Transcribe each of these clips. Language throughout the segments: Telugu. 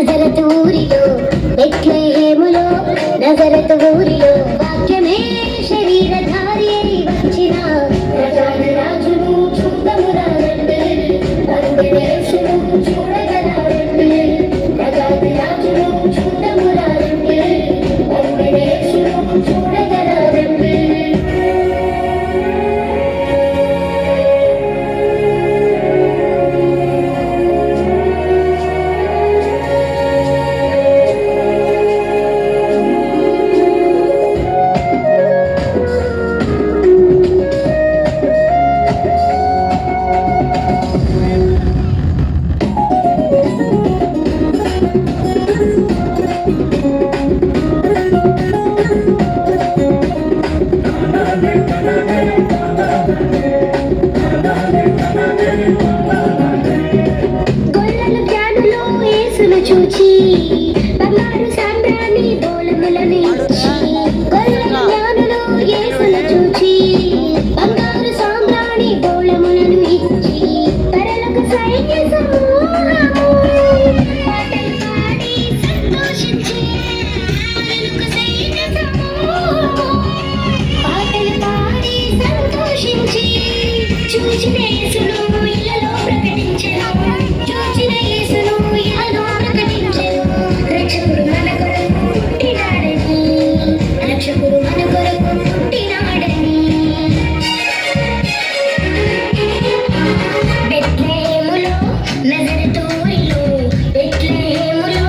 నజరతు ఊరిలో బెత్లెహేములో నజరతు ఊరిలో వాక్యమే శరీరధారి అయి వచ్చిన రాజును చూడమురా రండి, యేసును చూడగరా రండి, రాజును చూడమురా రండి, యేసును చూడగరా రండి. చూచి బంగారు సాంబ్రాణి బోలములను ఇచ్చి గొల్లల జ్ఞానులు యేసును చూచి బంగారు సాంబ్రాణి బోలములను ఇచ్చి పరలోక సైన్య సమూహము పాటలు పాడి సంతోషించి పరలోక సైన్య సమూహము పాటలు పాడి సంతోషించి చూచిన యేసును ఇళ్ళలో ప్రకటించెను, చూచిన యేసును ఇళ్ళలో రక్షకుడు మన కొరకు పుట్టినాడని, రక్షకుడు మన కొరకు పుట్టినాడని. బెత్లెహేములో నజరతు ఊరిలో, బెత్లెహేములో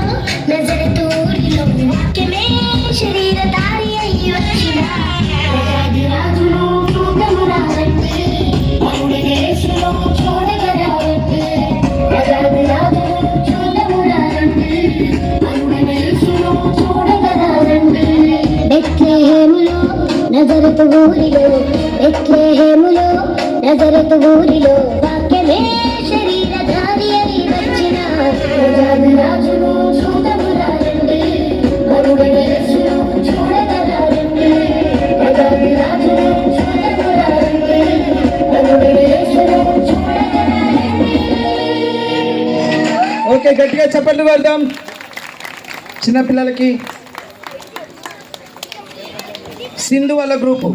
నజరతు ఊరిలో వాక్యమే శరీరధారి అయి వచ్చిన రాజును చూడమురా రండి, యేసును చూడగరా రండి, రాజును చూడమురా రండి, బెత్లెహేములో నజరతు ఊరిలో, బెత్లెహేములో నజరతు ఊరిలో వాక్యమే శరీరధారి అయి వచ్చిన రాజును చూడమురా రండి, యేసును చూడగరా రండి, రాజును చూడమురా రండి, యేసును చూడగరా రండి. ఓకే, గట్టిగా చప్పట్లు కొడదాం చిన్నపిల్లలకి. సింధు వాళ్ళ గ్రూపు